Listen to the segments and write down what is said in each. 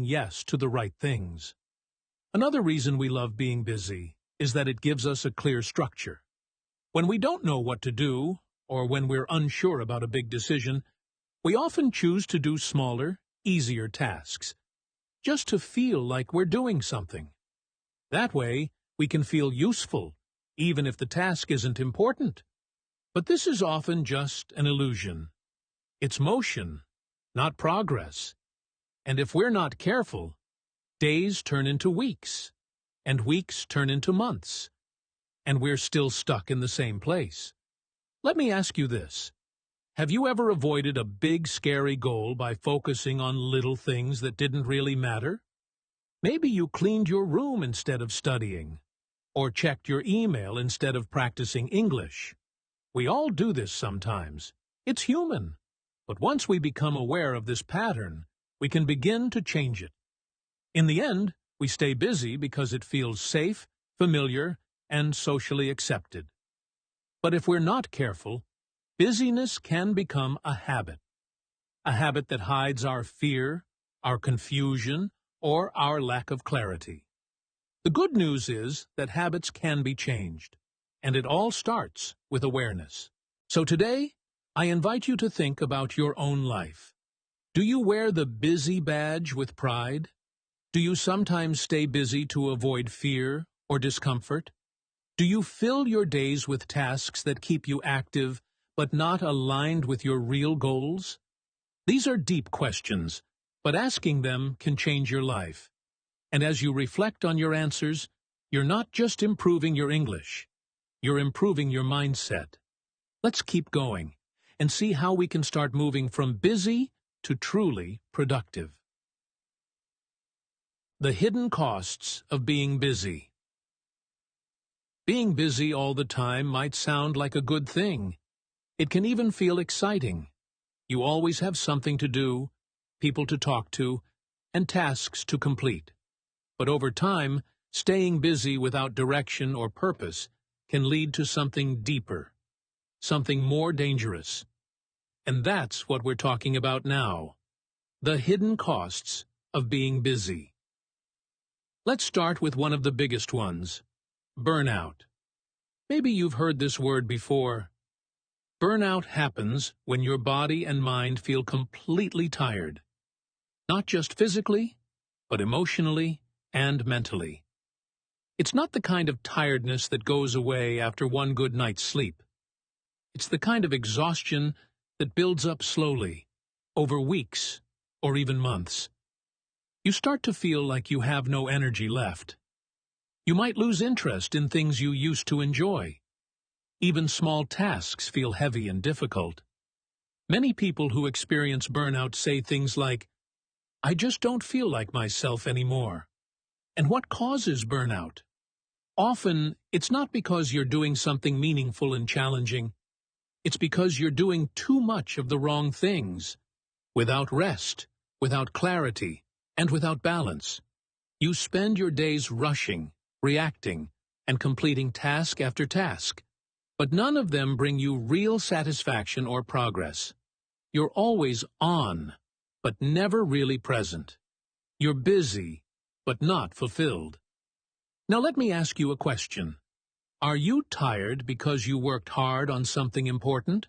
yes to the right things. Another reason we love being busy is that it gives us a clear structure. When we don't know what to do, or when we're unsure about a big decision, we often choose to do smaller, easier tasks, just to feel like we're doing something. That way, we can feel useful, even if the task isn't important. But this is often just an illusion. It's motion, not progress. And if we're not careful, days turn into weeks, and weeks turn into months, and we're still stuck in the same place. Let me ask you this. Have you ever avoided a big, scary goal by focusing on little things that didn't really matter? Maybe you cleaned your room instead of studying, or checked your email instead of practicing English. We all do this sometimes. It's human. But once we become aware of this pattern, we can begin to change it. In the end, we stay busy because it feels safe, familiar, and socially accepted. But if we're not careful, busyness can become a habit that hides our fear, our confusion, or our lack of clarity. The good news is that habits can be changed, and it all starts with awareness. So today, I invite you to think about your own life. Do you wear the busy badge with pride? Do you sometimes stay busy to avoid fear or discomfort? Do you fill your days with tasks that keep you active but not aligned with your real goals? These are deep questions, but asking them can change your life. And as you reflect on your answers, you're not just improving your English, you're improving your mindset. Let's keep going and see how we can start moving from busy to truly productive. The hidden costs of being busy. Being busy all the time might sound like a good thing. It can even feel exciting. You always have something to do, people to talk to, and tasks to complete. But over time, staying busy without direction or purpose can lead to something deeper, something more dangerous. And that's what we're talking about now. The hidden costs of being busy. Let's start with one of the biggest ones, burnout. Maybe you've heard this word before. Burnout happens when your body and mind feel completely tired. Not just physically, but emotionally and mentally. It's not the kind of tiredness that goes away after one good night's sleep. It's the kind of exhaustion that builds up slowly, over weeks or even months. You start to feel like you have no energy left. You might lose interest in things you used to enjoy. Even small tasks feel heavy and difficult. Many people who experience burnout say things like, "I just don't feel like myself anymore." And what causes burnout? Often, it's not because you're doing something meaningful and challenging. It's because you're doing too much of the wrong things, without rest, without clarity, and without balance. You spend your days rushing, reacting, and completing task after task, but none of them bring you real satisfaction or progress. You're always on, but never really present. You're busy, but not fulfilled. Now let me ask you a question. Are you tired because you worked hard on something important?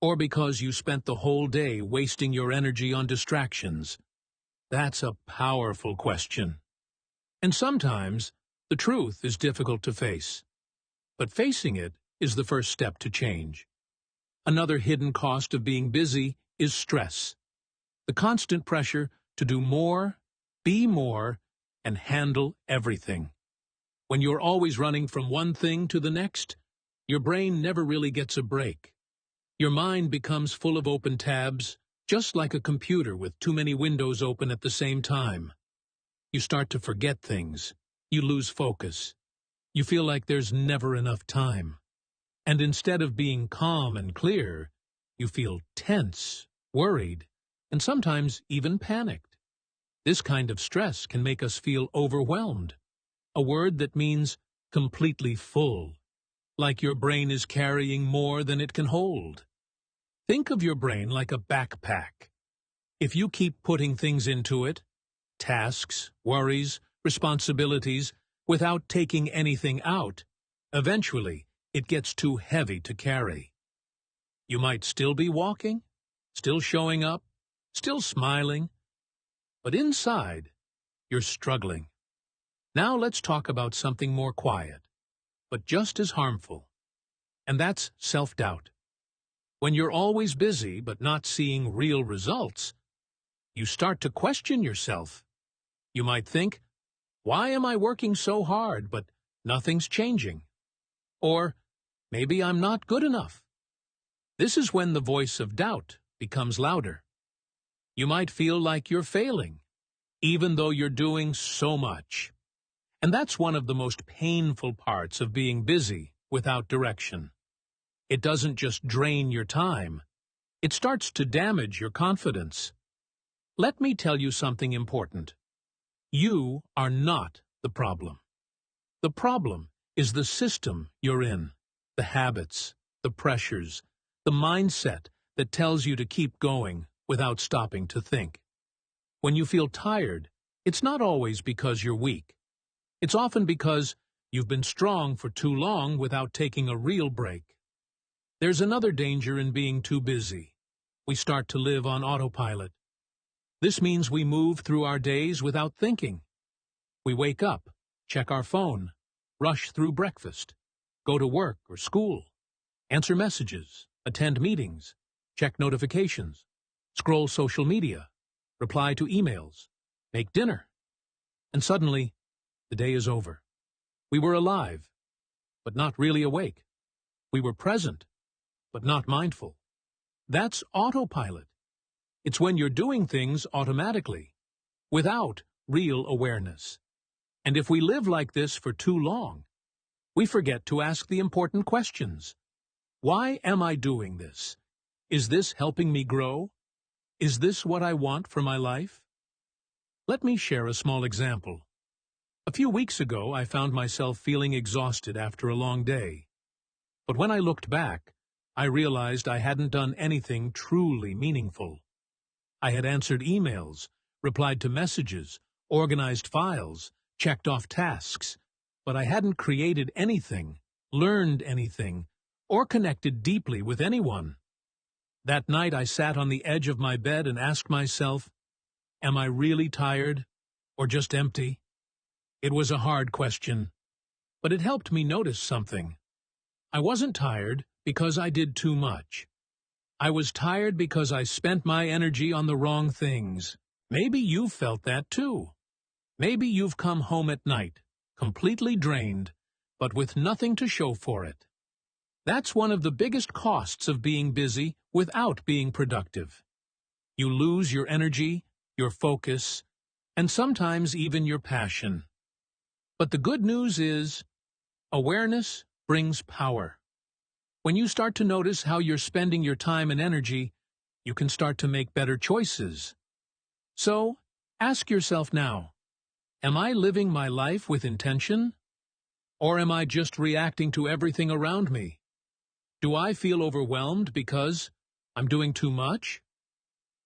Or because you spent the whole day wasting your energy on distractions? That's a powerful question. And sometimes, the truth is difficult to face. But facing it is the first step to change. Another hidden cost of being busy is stress. The constant pressure to do more, be more, and handle everything. When you're always running from one thing to the next, your brain never really gets a break. Your mind becomes full of open tabs, just like a computer with too many windows open at the same time. You start to forget things. You lose focus. You feel like there's never enough time. And instead of being calm and clear, you feel tense, worried, and sometimes even panicked. This kind of stress can make us feel overwhelmed, a word that means completely full, like your brain is carrying more than it can hold. Think of your brain like a backpack. If you keep putting things into it, tasks, worries, responsibilities, without taking anything out, eventually it gets too heavy to carry. You might still be walking, still showing up, still smiling, but inside, you're struggling. Now let's talk about something more quiet, but just as harmful, and that's self-doubt. When you're always busy but not seeing real results, you start to question yourself. You might think, why am I working so hard but nothing's changing? Or, maybe I'm not good enough. This is when the voice of doubt becomes louder. You might feel like you're failing, even though you're doing so much. And that's one of the most painful parts of being busy without direction. It doesn't just drain your time, it starts to damage your confidence. Let me tell you something important. You are not the problem. The problem is the system you're in, the habits, the pressures, the mindset that tells you to keep going without stopping to think. When you feel tired, it's not always because you're weak. It's often because you've been strong for too long without taking a real break. There's another danger in being too busy. We start to live on autopilot. This means we move through our days without thinking. We wake up, check our phone, rush through breakfast, go to work or school, answer messages, attend meetings, check notifications, scroll social media, reply to emails, make dinner. And suddenly, the day is over. We were alive, but not really awake. We were present, but not mindful. That's autopilot. It's when you're doing things automatically, without real awareness. And if we live like this for too long, we forget to ask the important questions. Why am I doing this? Is this helping me grow? Is this what I want for my life? Let me share a small example. A few weeks ago, I found myself feeling exhausted after a long day. But when I looked back, I realized I hadn't done anything truly meaningful. I had answered emails, replied to messages, organized files, checked off tasks, but I hadn't created anything, learned anything, or connected deeply with anyone. That night I sat on the edge of my bed and asked myself, am I really tired, or just empty? It was a hard question, but it helped me notice something. I wasn't tired because I did too much. I was tired because I spent my energy on the wrong things. Maybe you've felt that too. Maybe you've come home at night, completely drained, but with nothing to show for it. That's one of the biggest costs of being busy without being productive. You lose your energy, your focus, and sometimes even your passion. But the good news is, awareness brings power. When you start to notice how you're spending your time and energy, you can start to make better choices. So, ask yourself now, am I living my life with intention? Or am I just reacting to everything around me? Do I feel overwhelmed because I'm doing too much?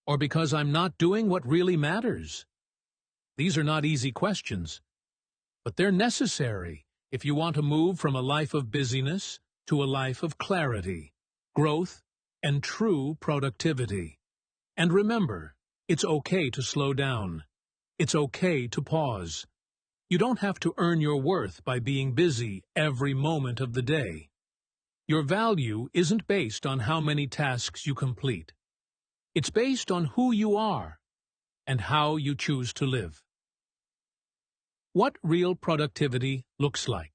Or because I'm not doing what really matters? These are not easy questions, but they're necessary if you want to move from a life of busyness to a life of clarity, growth, and true productivity. And remember, it's okay to slow down. It's okay to pause. You don't have to earn your worth by being busy every moment of the day. Your value isn't based on how many tasks you complete. It's based on who you are and how you choose to live. What real productivity looks like.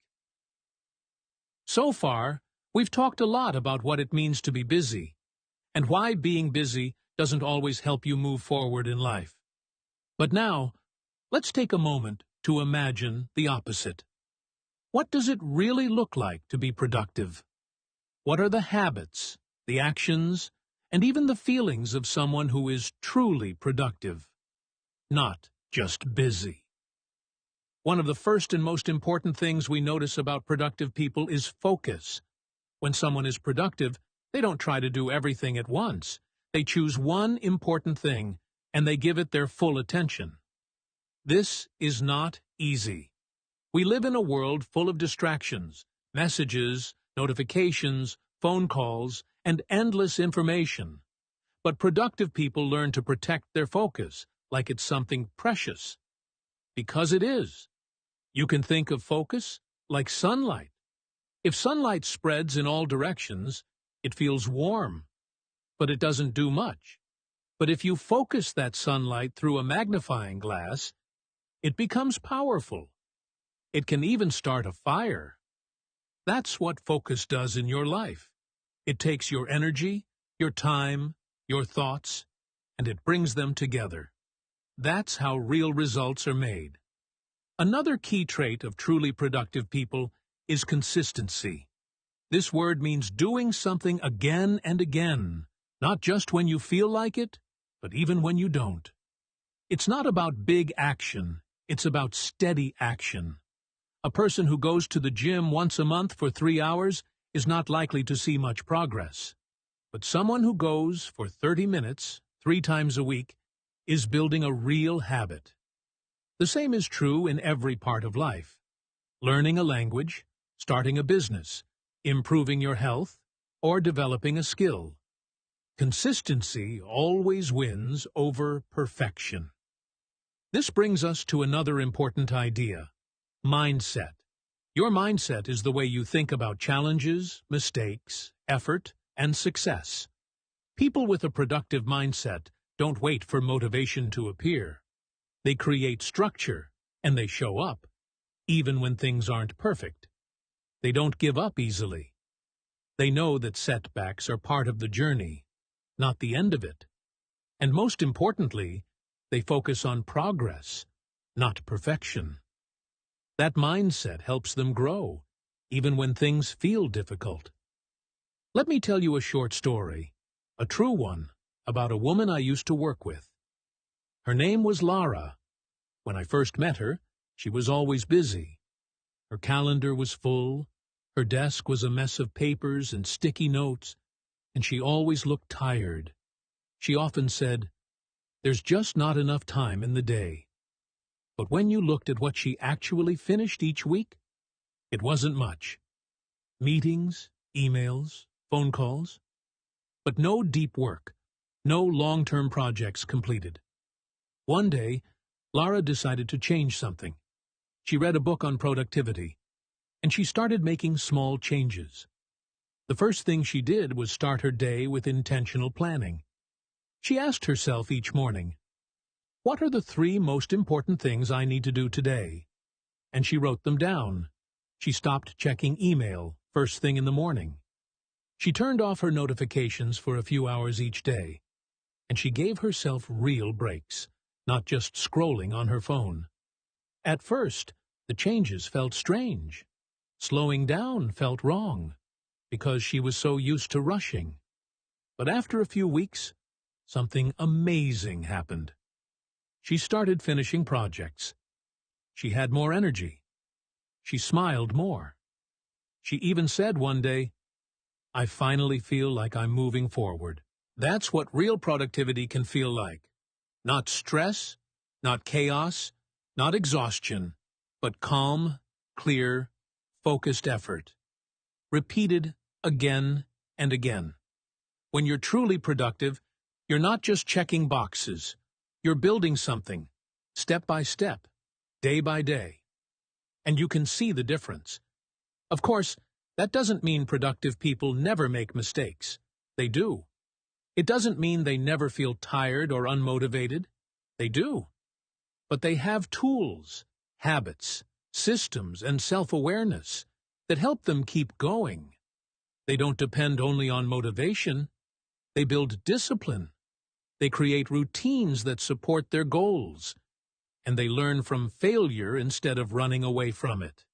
So far, we've talked a lot about what it means to be busy, and why being busy doesn't always help you move forward in life. But now, let's take a moment to imagine the opposite. What does it really look like to be productive? What are the habits, the actions, and even the feelings of someone who is truly productive, not just busy? One of the first and most important things we notice about productive people is focus. When someone is productive, they don't try to do everything at once. They choose one important thing, and they give it their full attention. This is not easy. We live in a world full of distractions, messages, notifications, phone calls, and endless information. But productive people learn to protect their focus like it's something precious. Because it is. You can think of focus like sunlight. If sunlight spreads in all directions, it feels warm, but it doesn't do much. But if you focus that sunlight through a magnifying glass, it becomes powerful. It can even start a fire. That's what focus does in your life. It takes your energy, your time, your thoughts, and it brings them together. That's how real results are made. Another key trait of truly productive people is consistency. This word means doing something again and again, not just when you feel like it, but even when you don't. It's not about big action, it's about steady action. A person who goes to the gym once a month for 3 hours is not likely to see much progress. But someone who goes for 30 minutes, 3 times a week, is building a real habit. The same is true in every part of life. Learning a language, starting a business, improving your health, or developing a skill. Consistency always wins over perfection. This brings us to another important idea: mindset. Your mindset is the way you think about challenges, mistakes, effort, and success. People with a productive mindset don't wait for motivation to appear. They create structure, and they show up, even when things aren't perfect. They don't give up easily. They know that setbacks are part of the journey, not the end of it. And most importantly, they focus on progress, not perfection. That mindset helps them grow, even when things feel difficult. Let me tell you a short story, a true one, about a woman I used to work with. Her name was Lara. When I first met her, she was always busy. Her calendar was full, her desk was a mess of papers and sticky notes, and she always looked tired. She often said, "There's just not enough time in the day." But when you looked at what she actually finished each week, it wasn't much. Meetings, emails, phone calls, but no deep work, no long-term projects completed. One day, Lara decided to change something. She read a book on productivity, and she started making small changes. The first thing she did was start her day with intentional planning. She asked herself each morning, "What are the 3 most important things I need to do today?" And she wrote them down. She stopped checking email first thing in the morning. She turned off her notifications for a few hours each day, and she gave herself real breaks, not just scrolling on her phone. At first, the changes felt strange. Slowing down felt wrong, because she was so used to rushing. But after a few weeks, something amazing happened. She started finishing projects. She had more energy. She smiled more. She even said one day, "I finally feel like I'm moving forward." That's what real productivity can feel like. Not stress, not chaos, not exhaustion, but calm, clear, focused effort. Repeated again and again. When you're truly productive, you're not just checking boxes. You're building something, step by step, day by day. And you can see the difference. Of course, that doesn't mean productive people never make mistakes. They do. It doesn't mean they never feel tired or unmotivated. They do. But they have tools, habits, systems, and self-awareness that help them keep going. They don't depend only on motivation. They build discipline. They create routines that support their goals. And they learn from failure instead of running away from it.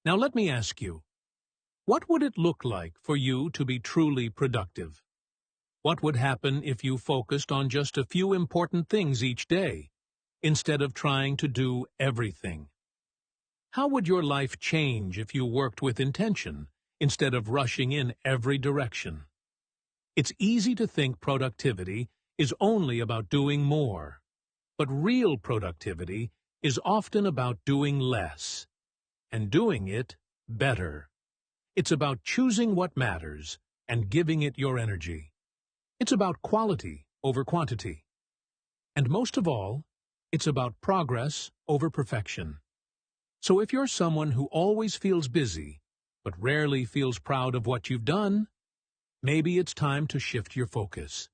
Now let me ask you, what would it look like for you to be truly productive? What would happen if you focused on just a few important things each day, instead of trying to do everything? How would your life change if you worked with intention, instead of rushing in every direction? It's easy to think productivity is only about doing more. But real productivity is often about doing less, and doing it better. It's about choosing what matters and giving it your energy. It's about quality over quantity. And most of all, it's about progress over perfection. So if you're someone who always feels busy, but rarely feels proud of what you've done, maybe it's time to shift your focus.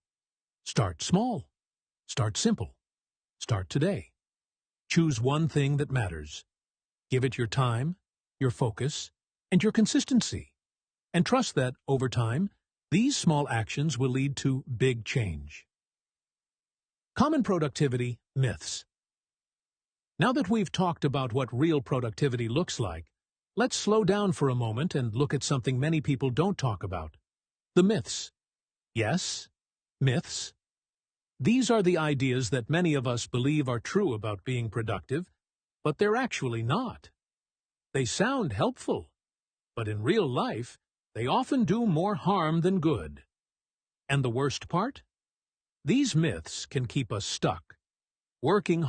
Start small. Start simple. Start today. Choose one thing that matters. Give it your time, your focus, and your consistency. And trust that, over time, these small actions will lead to big change. Common productivity myths. Now that we've talked about what real productivity looks like, let's slow down for a moment and look at something many people don't talk about. The myths. Yes, myths. These are the ideas that many of us believe are true about being productive, but they're actually not. They sound helpful, but in real life, they often do more harm than good. And the worst part? These myths can keep us stuck, working